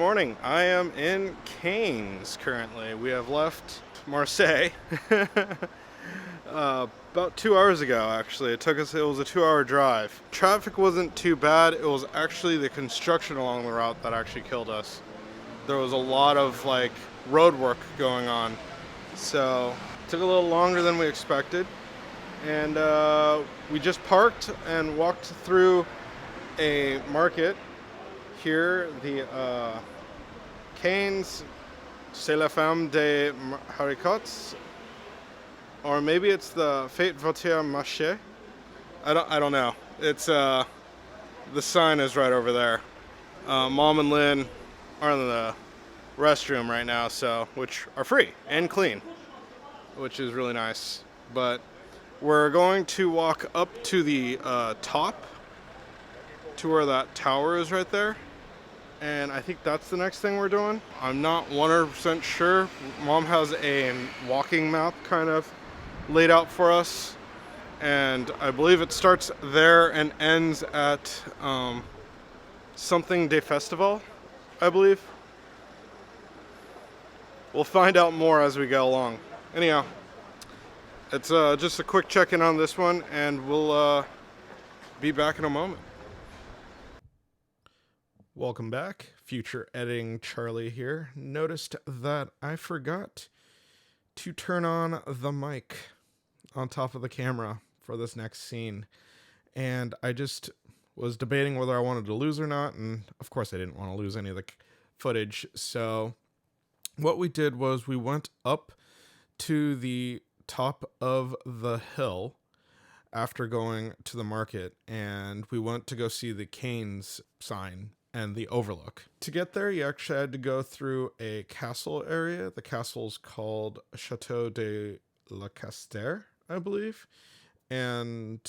morning. I am in Cannes currently. We have left Marseille about 2 hours ago, actually. It was a 2-hour drive. Traffic wasn't too bad. It was actually the construction along the route that actually killed us. There was a lot of road work going on. So it took a little longer than we expected. And we just parked and walked through a market. Here, the Cannes, c'est la femme des haricots, or maybe it's the fête voiture marché. I don't know. It's the sign is right over there. Mom and Lynn are in the restroom right now, which are free and clean, which is really nice. But we're going to walk up to the top, to where that tower is right there. And I think that's the next thing we're doing. I'm not 100% sure. Mom has a walking map kind of laid out for us. And I believe it starts there and ends at something de festival, I believe. We'll find out more as we go along. Anyhow, it's just a quick check-in on this one, and we'll be back in a moment. Welcome back. Future editing Charlie here. Noticed that I forgot to turn on the mic on top of the camera for this next scene. And I just was debating whether I wanted to lose or not. And of course I didn't want to lose any of the footage. So what we did was we went up to the top of the hill after going to the market, and we went to go see the Cannes sign and the overlook. To get there, you actually had to go through a castle area. The castle's called Château de la Castere, I believe. And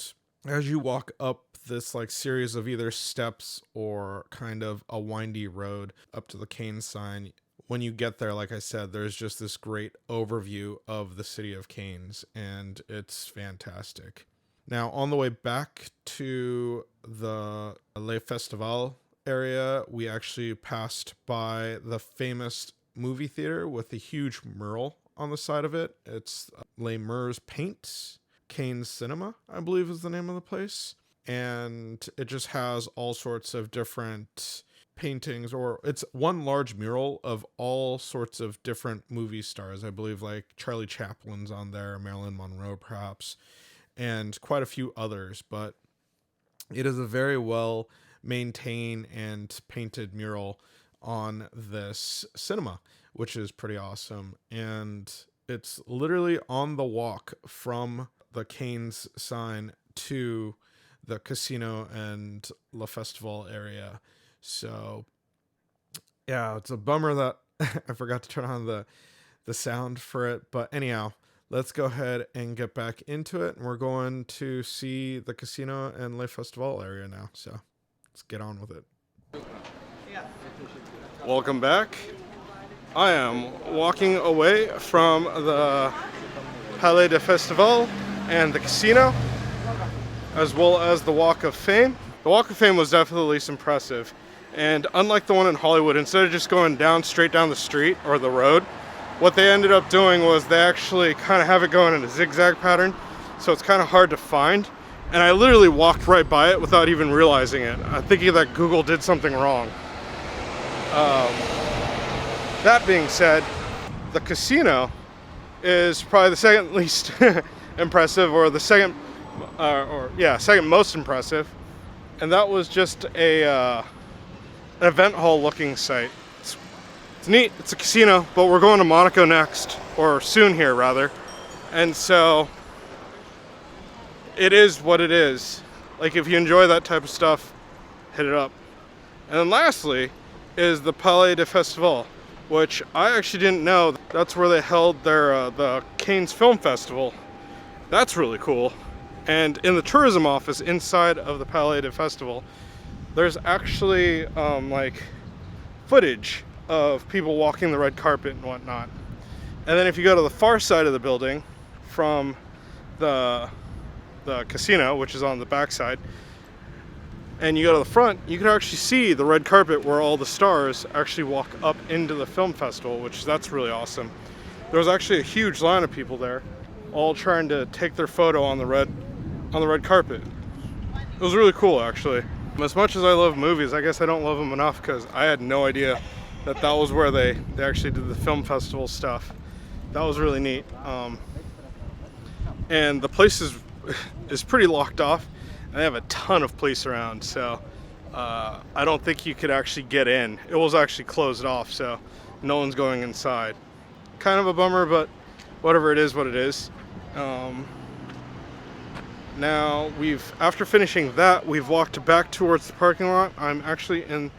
as you walk up this series of either steps or kind of a windy road up to the Cannes sign, when you get there, like I said, there's just this great overview of the city of Cannes, and it's fantastic. Now, on the way back to the Le Festival area, we actually passed by the famous movie theater with the huge mural on the side of it. It's Les Murs Paints, Cannes Cinema, I believe is the name of the place. And it just has all sorts of different paintings, or it's one large mural of all sorts of different movie stars. I believe Charlie Chaplin's on there, Marilyn Monroe perhaps, and quite a few others. But it is a very well maintained and painted mural on this cinema, which is pretty awesome. And it's literally on the walk from the Cannes sign to the casino and Le Festival area. So yeah, it's a bummer that I forgot to turn on the sound for it. But anyhow, let's go ahead and get back into it. And we're going to see the casino and Le Festival area now. So let's get on with it. Welcome back. I am walking away from the Palais de Festival and the casino, as well as the Walk of Fame. The Walk of Fame was definitely impressive. And unlike the one in Hollywood, instead of just going straight down the street or the road, what they ended up doing was they actually kind of have it going in a zigzag pattern. So it's kind of hard to find. And I literally walked right by it without even realizing it. I'm thinking that Google did something wrong. That being said, the casino is probably the second least impressive, or the second most impressive. And that was just an event hall looking site. It's neat. It's a casino, but we're going to Monaco next, or soon here rather. And so it is what it is. If you enjoy that type of stuff, hit it up. And then lastly is the Palais de Festival, which I actually didn't know. That's where they held their the Cannes Film Festival. That's really cool. And in the tourism office inside of the Palais de Festival, there's actually footage of people walking the red carpet and whatnot. And then if you go to the far side of the building from the casino, which is on the back side, and you go to the front, you can actually see the red carpet where all the stars actually walk up into the film festival, which that's really awesome. There was actually a huge line of people there, all trying to take their photo on the red carpet. It was really cool, actually. As much as I love movies, I guess I don't love them enough because I had no idea that that was where they actually did the film festival stuff. That was really neat. And the place is pretty locked off. And they have a ton of police around, so I don't think you could actually get in. It was actually closed off, so no one's going inside. Kind of a bummer, but whatever, it is what it is. Now after finishing that, we've walked back towards the parking lot. I'm actually in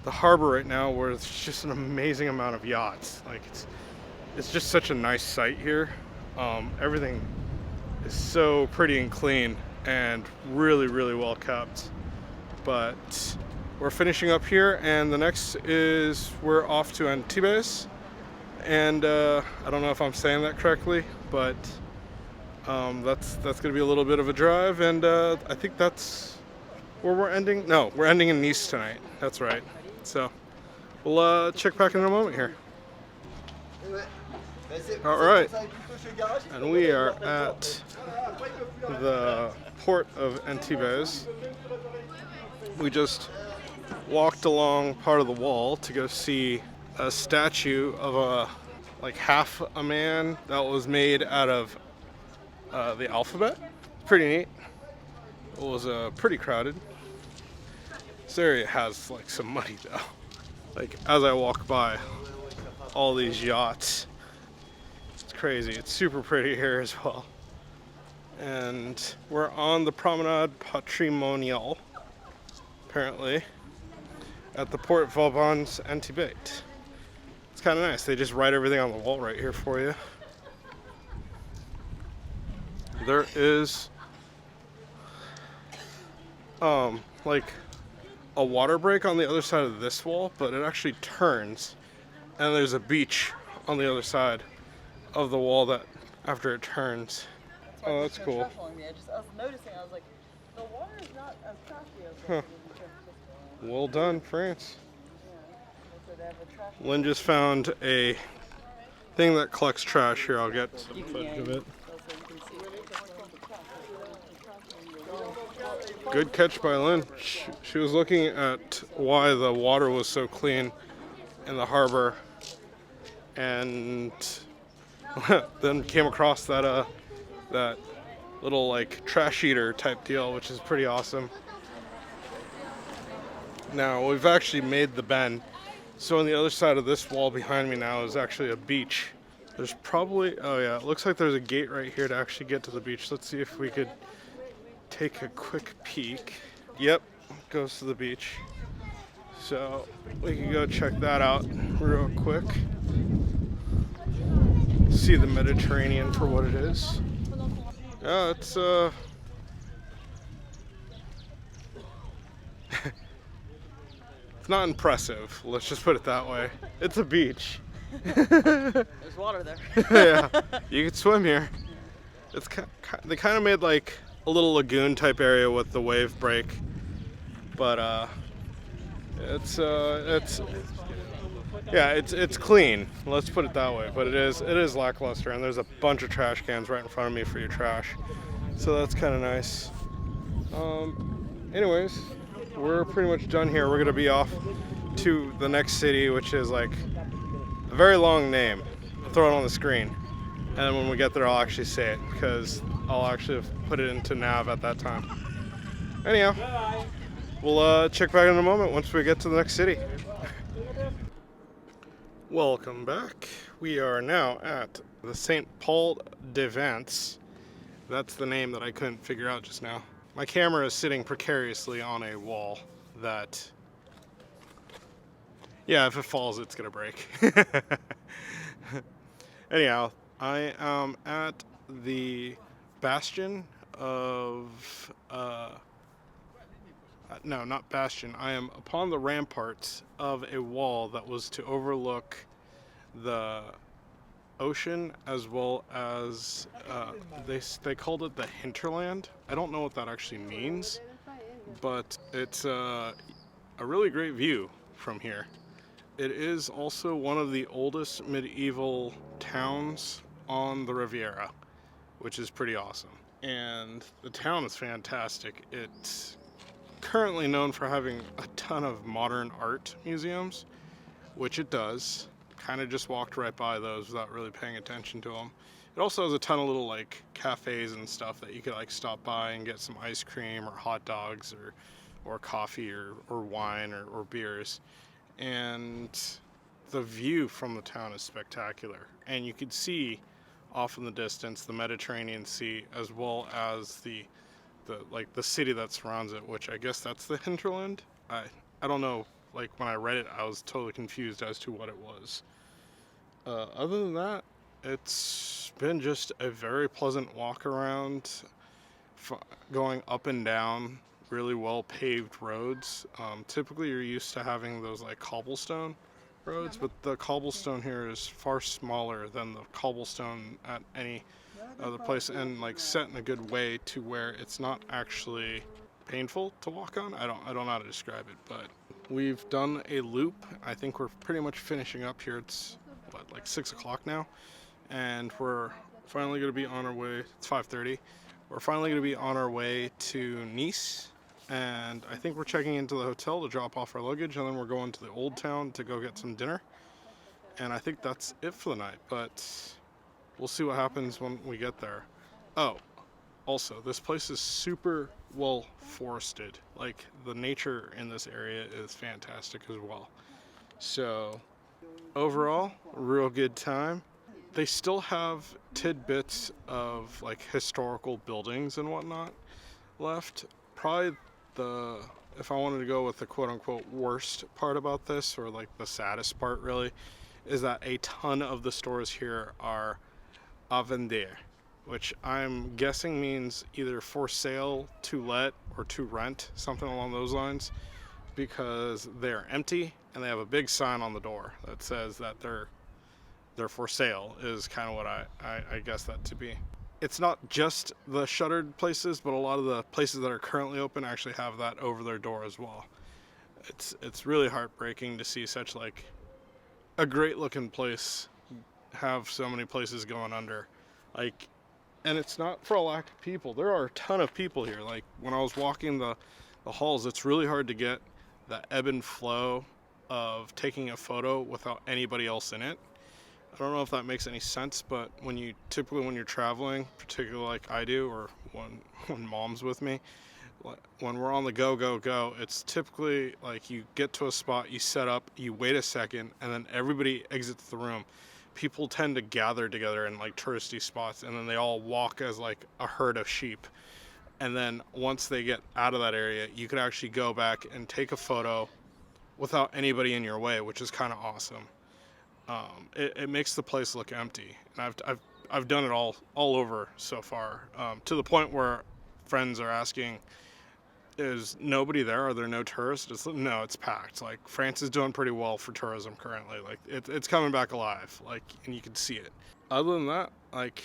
the harbor right now, where it's just an amazing amount of yachts. Like it's just such a nice sight here. Everything is so pretty and clean and really, really well kept. But we're finishing up here, and the next is we're off to Antibes. And I don't know if I'm saying that correctly, but that's gonna be a little bit of a drive, and I think that's where we're ending. No, we're ending in Nice tonight. That's right. So we'll check back in a moment here. All right, and we are at the port of Antibes. We just walked along part of the wall to go see a statue of half a man that was made out of the alphabet. Pretty neat. It was pretty crowded. This area has like some money though. Like as I walk by all these yachts, it's crazy. It's super pretty here as well. And we're on the Promenade Patrimonial, apparently, at the Port Vauban's Antibes. It's kind of nice. They just write everything on the wall right here for you. There is like a water break on the other side of this wall, but it actually turns, and there's a beach on the other side of the wall that after it turns. Oh, that's cool. I was noticing, I was like, the water is not as trashy as Well done, France. Lynn just found a thing that collects trash. Here, I'll get some footage of it. Good catch by Lynn. She was looking at why the water was so clean in the harbor, and then came across that that little like trash eater type deal, which is pretty awesome. Now we've actually made the bend, so on the other side of this wall behind me now is actually a beach. There's probably, oh yeah, it looks like there's a gate right here to actually get to the beach. Let's see if we could take a quick peek. Yep, goes to the beach. So we can go check that out real quick. See the Mediterranean for what it is. Yeah, it's it's not impressive. Let's just put it that way. It's a beach. There's water there. Yeah, you could swim here. It's they kind of made like a little lagoon type area with the wave break, but it's clean. Let's put it that way. But it is lackluster, and there's a bunch of trash cans right in front of me for your trash, so that's kind of nice. Anyways, we're pretty much done here. We're gonna be off to the next city, which is like a very long name. I'll throw it on the screen, and then when we get there, I'll actually say it because I'll actually put it into nav at that time. Anyhow, we'll check back in a moment once we get to the next city. Welcome back. We are now at the Saint Paul de Vence. That's the name that I couldn't figure out just now. My camera is sitting precariously on a wall that, yeah, if it falls, it's gonna break. Anyhow, I am at the bastion of, no, not bastion. I am upon the ramparts of a wall that was to overlook the ocean, as well as they called it the hinterland. I don't know what that actually means, but it's a really great view from here. It is also one of the oldest medieval towns on the Riviera, which is pretty awesome. And the town is fantastic. It's currently known for having a ton of modern art museums, which it does. Kind of just walked right by those without really paying attention to them. It also has a ton of little like cafes and stuff that you could like stop by and get some ice cream or hot dogs or coffee or wine or beers. And the view from the town is spectacular. And you could see off in the distance the Mediterranean Sea as well as the like the city that surrounds it, which I guess that's the hinterland. I don't know. Like when I read it, I was totally confused as to what it was. Other than that, it's been just a very pleasant walk around, going up and down really well paved roads. Typically, you're used to having those like cobblestone roads, but the cobblestone here is far smaller than the cobblestone at any other place, and like set in a good way to where it's not actually painful to walk on. I don't know how to describe it, but we've done a loop. I think we're pretty much finishing up here. It's what, like 6 o'clock now, and we're finally going to be on our way. It's 5:30. We're finally going to be on our way to Nice, and I think we're checking into the hotel to drop off our luggage, and then we're going to the old town to go get some dinner. And I think that's it for the night, but we'll see what happens when we get there. Oh, also, this place is super well forested. Like, the nature in this area is fantastic as well. So, overall, real good time. They still have tidbits of, like, historical buildings and whatnot left. Probably if I wanted to go with the quote-unquote worst part about this, or, like, the saddest part, really, is that a ton of the stores here are à vendre, which I'm guessing means either for sale, to let, or to rent, something along those lines, because they're empty and they have a big sign on the door that says that they're for sale, is kind of what I guess that to be. It's not just the shuttered places, but a lot of the places that are currently open actually have that over their door as well. It's really heartbreaking to see such like a great looking place have so many places going under. Like, and it's not for a lack of people. There are a ton of people here. Like when I was walking the halls, it's really hard to get the ebb and flow of taking a photo without anybody else in it. I don't know if that makes any sense, but when you're traveling, particularly like I do, or when mom's with me, when we're on the go, it's typically like you get to a spot, you set up, you wait a second, and then everybody exits the room. People tend to gather together in like touristy spots, and then they all walk as like a herd of sheep. And then once they get out of that area, you can actually go back and take a photo without anybody in your way, which is kind of awesome. It makes the place look empty, and I've done it all over so far, to the point where friends are asking, "Is nobody there? Are there no tourists?" No, it's packed. Like France is doing pretty well for tourism currently. Like it's coming back alive. Like, and you can see it. Other than that, like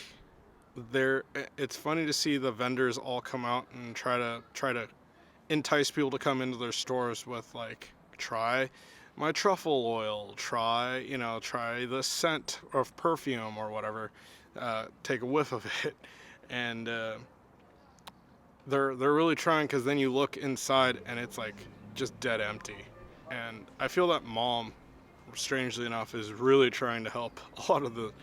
it's funny to see the vendors all come out and try to entice people to come into their stores with like, try my truffle oil, try the scent of perfume or whatever, take a whiff of it, and they're really trying, because then you look inside and it's like just dead empty. And I feel that mom, strangely enough, is really trying to help a lot of the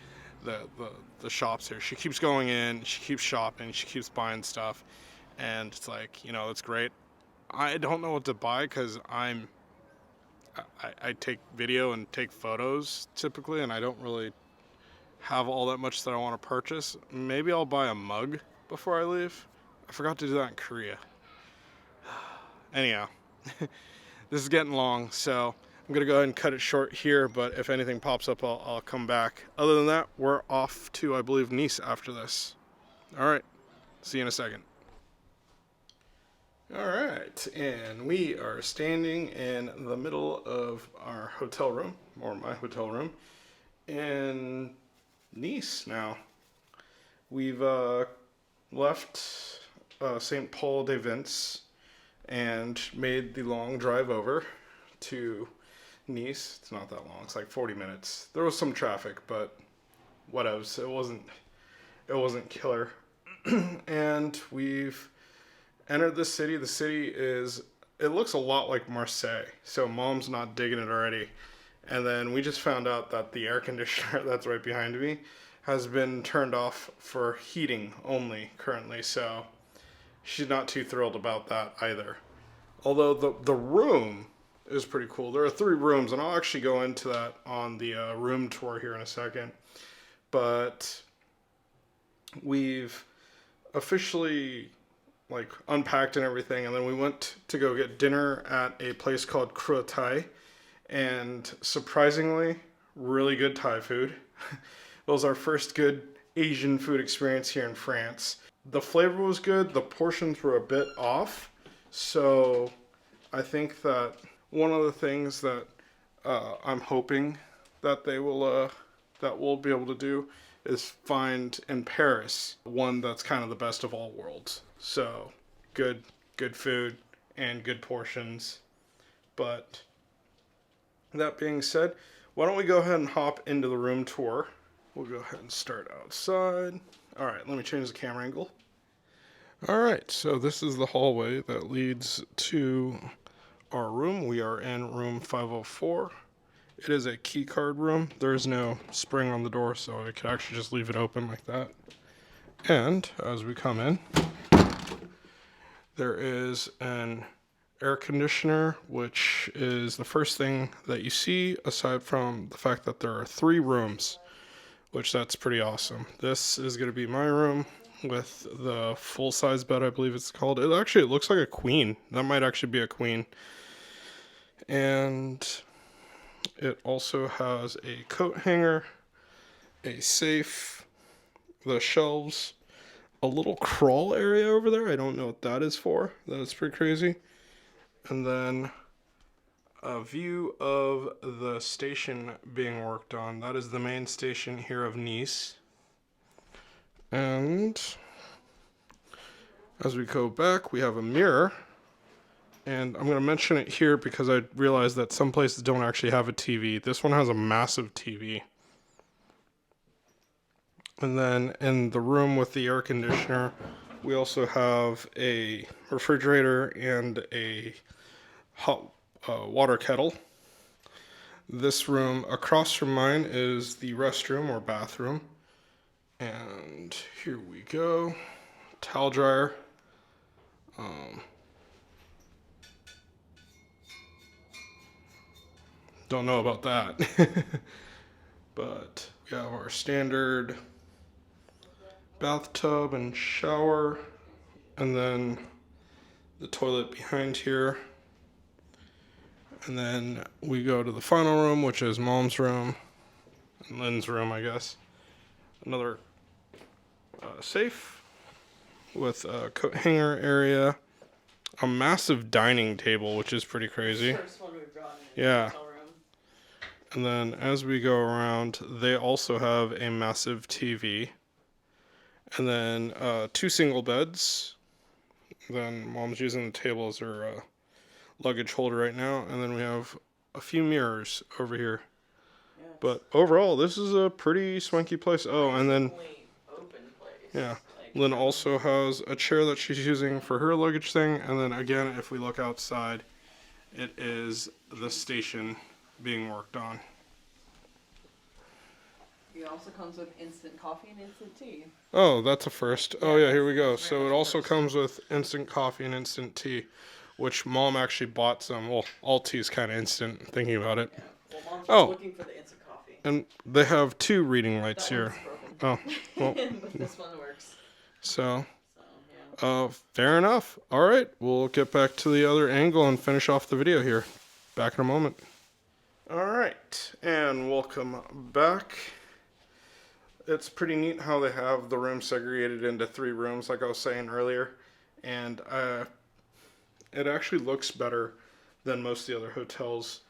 shops here. She keeps going in, she keeps shopping, she keeps buying stuff, and it's like, it's great. I don't know what to buy because I take video and take photos typically, and I don't really have all that much that I want to purchase. Maybe I'll buy a mug before I leave. I forgot to do that in Korea. Anyhow, this is getting long, so I'm going to go ahead and cut it short here, but if anything pops up, I'll come back. Other than that, we're off to, I believe, Nice after this. All right, see you in a second. All right, and we are standing in the middle of our hotel room, or my hotel room, in Nice now. We've left Saint Paul de Vence, and made the long drive over to Nice. It's not that long. It's like 40 minutes. There was some traffic, but whatevs. It wasn't killer. And we've entered the city. The city it looks a lot like Marseille. So Mom's not digging it already. And then we just found out that the air conditioner that's right behind me has been turned off for heating only currently. So she's not too thrilled about that either. Although the room is pretty cool. There are 3 rooms, and I'll actually go into that on the room tour here in a second. But we've officially like unpacked and everything, and then we went to go get dinner at a place called Cru Thai, and surprisingly, really good Thai food. It was our first good Asian food experience here in France. The flavor was good, the portions were a bit off, so I think that one of the things that I'm hoping that we'll be able to do is find in Paris one that's kind of the best of all worlds. So good food and good portions. But that being said, why don't we go ahead and hop into the room tour? We'll go ahead and start outside. All right, let me change the camera angle. All right, so this is the hallway that leads to our room. We are in room 504. It is a key card room. There is no spring on the door, so I could actually just leave it open like that. And as we come in, there is an air conditioner, which is the first thing that you see, aside from the fact that there are 3 rooms, which that's pretty awesome. This is going to be my room with the full-size bed, I believe it's called. It looks like a queen. That might actually be a queen. And it also has a coat hanger, a safe, the shelves, a little crawl area over there. I don't know what that is for. That is pretty crazy. And then a view of the station being worked on. That is the main station here of Nice. And as we go back, we have a mirror. And I'm going to mention it here because I realized that some places don't actually have a TV. This one has a massive TV. And then in the room with the air conditioner, we also have a refrigerator and a hot water kettle. This room across from mine is the restroom or bathroom. And here we go. Towel dryer. Don't know about that. But we have our standard bathtub and shower, and then the toilet behind here. And then we go to the final room, which is Mom's room and Lynn's room, I guess. Another safe with a coat hanger area, a massive dining table, which is pretty crazy. First one we've gotten in Yeah. the hotel room. And then as we go around, they also have a massive TV. And then 2 single beds. Then Mom's using the table as her luggage holder right now. And then we have a few mirrors over here. Yes. But overall, this is a pretty swanky place. Oh, and then, Only open place. yeah. Like, Lynn also has a chair that she's using for her luggage thing. And then again, if we look outside, it is the station being worked on. it also comes with instant coffee and instant tea. Oh, that's a first. Oh yeah, here we go. Very So much it also first. comes with instant coffee and instant tea, which Mom actually bought some. Well, all tea is kind of instant, thinking about it. Yeah. Well, Mom's Oh. looking for the instant coffee. And they have 2 reading lights That here. one's Oh, well, broken. But this one works. so So, yeah. fair enough. All right, we'll get back to the other angle and finish off the video here. Back in a moment. All right, and welcome back. It's pretty neat how they have the room segregated into 3 rooms, like I was saying earlier, and it actually looks better than most of the other hotels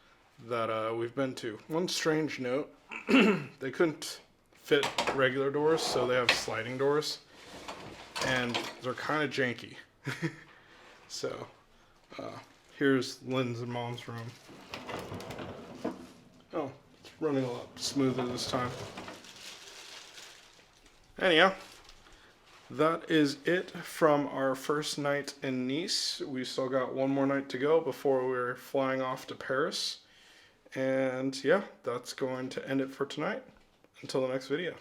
that we've been to. One strange note, they couldn't fit regular doors, so they have sliding doors, and they're kind of janky. So Here's Lynn's and Mom's room. Oh, it's running a lot smoother this time. Anyhow, that is it from our first night in Nice. We still got one more night to go before we're flying off to Paris. And yeah, that's going to end it for tonight. Until the next video.